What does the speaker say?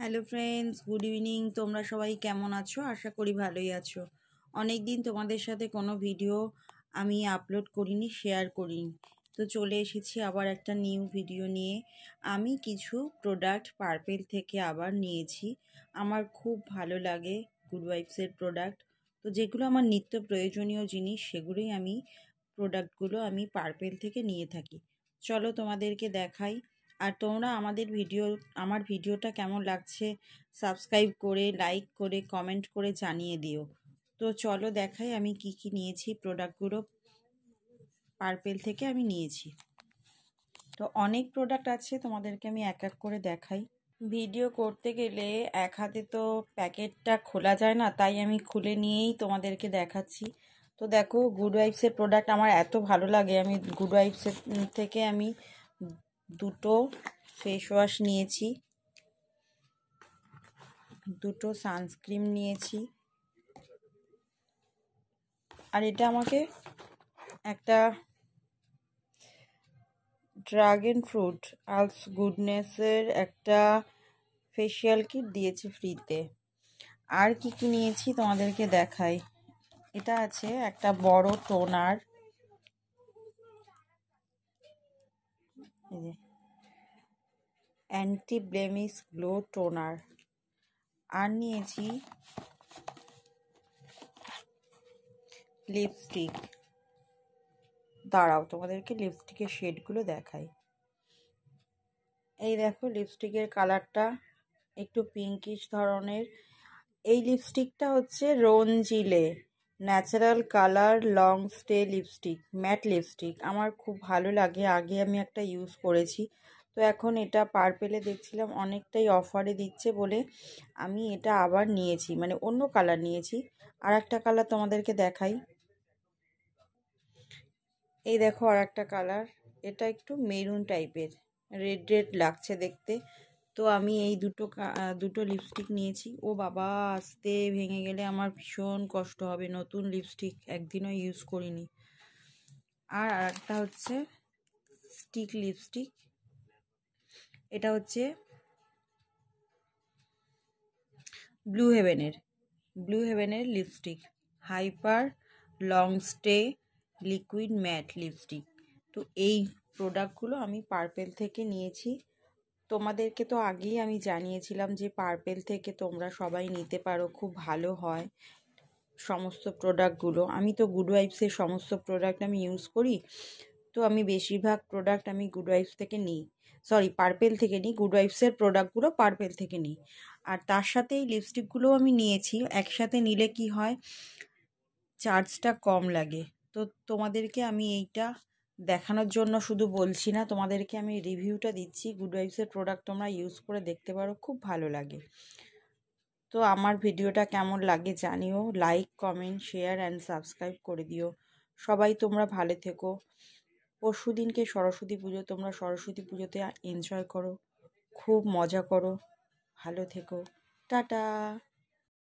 Hello friends, good evening. তোমরা সবাই কেমন আছো? আশা করি ভালোই আছো। অনেক দিন তোমাদের সাথে কোনো ভিডিও আমি আপলোড করিনি, শেয়ার করিনি। তো চলে এসেছি আবার একটা নিউ ভিডিও নিয়ে। আমি কিছু প্রোডাক্ট পার্পেল থেকে আবার নিয়েছি। আমার খুব ভালো লাগে গুড ভাইবসের প্রোডাক্ট। তো যেগুলো আমার নিত্য প্রয়োজনীয় জিনিস, সেগুলোই প্রোডাক্টগুলো আমি পার্পেল থেকে নিয়ে থাকি। চলো তোমাদেরকে দেখাই। আর তোমরা আমার ভিডিওটা কেমন লাগছে সাবস্ক্রাইব করে, লাইক করে, কমেন্ট করে জানিয়ে দিও। তো চলো দেখাই আমি কি কি নিয়েছি। প্রোডাক্টগুলো পার্পেল থেকে আমি নিয়েছি। তো অনেক প্রোডাক্ট আছে, তোমাদেরকে আমি এক এক করে দেখাই। ভিডিও করতে গেলে এক হাতে তো প্যাকেটটা খোলা যায় না, তাই আমি খুলে নিয়েই তোমাদেরকে দেখাচ্ছি। তো দেখো, গুড ভাইবসের প্রোডাক্ট আমার এত ভালো লাগে। আমি গুড ভাইবসের থেকে আমি দুটো ফেস ওয়াশ নিয়েছি, দুটো সানস্ক্রিন নিয়েছি, আর এটা আমাকে একটা ড্রাগন ফ্রুট আলস গুডনেসের একটা ফেসিয়াল কিট দিয়েছে ফ্রিতে। আর কি কি নিয়েছি তোমাদেরকে দেখাই। এটা আছে একটা বড় toner, anti blemish glow toner. আর নিয়েছি লিপস্টিক। দাঁড়াও, তোমাদেরকে লিপস্টিকের শেডগুলো দেখাই। এই দেখো, লিপস্টিকের কালারটা একটু পিঙ্কিশ ধরনের। এই লিপস্টিকটা হচ্ছে রঞ্জিলে natural colour long stay lipstick, matte lipstick. আমার খুব ভালো লাগে, আগে আমি একটা ইউজ করেছি। তো এখন এটা পার্পেলে দেখছিলাম অনেকটাই অফারে দিচ্ছে বলে আমি এটা আবার নিয়েছি, মানে অন্য কালার নিয়েছি। আর একটা কালার তোমাদেরকে দেখাই। এই দেখো আর একটা কালার, এটা একটু মেরুন টাইপের, রেড রেড লাগছে দেখতে। তো আমি এই দুটো লিপস্টিক নিয়েছি। ও বাবা, আস্তে ভেঙে গেলে আমার ভীষণ কষ্ট হবে। নতুন লিপস্টিক, একদিনও ইউজ করিনি। আর একটা হচ্ছে স্টিক লিপস্টিক। এটা হচ্ছে ব্লু হেভেনের lipstick, hyper long stay liquid matte lipstick. তো এই প্রোডাক্টগুলো আমি পার্পেল থেকে নিয়েছি। তোমাদেরকে তো আগেই আমি জানিয়েছিলাম যে পার্পেল থেকে তোমরা সবাই নিতে পারো, খুব ভালো হয় সমস্ত প্রোডাক্টগুলো। আমি তো গুড ভাইবসের সমস্ত প্রোডাক্ট আমি ইউজ করি। তো আমি বেশিরভাগ প্রোডাক্ট আমি গুড ভাইবস থেকে নিই, পার্পেল থেকে নিই। গুড ভাইবসের প্রোডাক্টগুলো পার্পেল থেকে নিই। আর তার সাথে এই লিপস্টিকগুলোও আমি নিয়েছি। একসাথে নিলে কি হয়, চার্জটা কম লাগে। তো তোমাদেরকে আমি এইটা দেখানোর জন্য শুধু বলছি না, তোমাদেরকে আমি রিভিউটা দিচ্ছি। গুড ভাইবসের প্রোডাক্ট তোমরা ইউজ করে দেখতে পারো, খুব ভালো লাগে। তো আমার ভিডিওটা কেমন লাগে জানিও। Like, comment, share and subscribe করে দিও। সবাই তোমরা ভালো থেকো। পরশু দিনকে সরস্বতী পুজো, তোমরা সরস্বতী পুজোতে এনজয় করো, খুব মজা করো, ভালো থেকো। টাটা।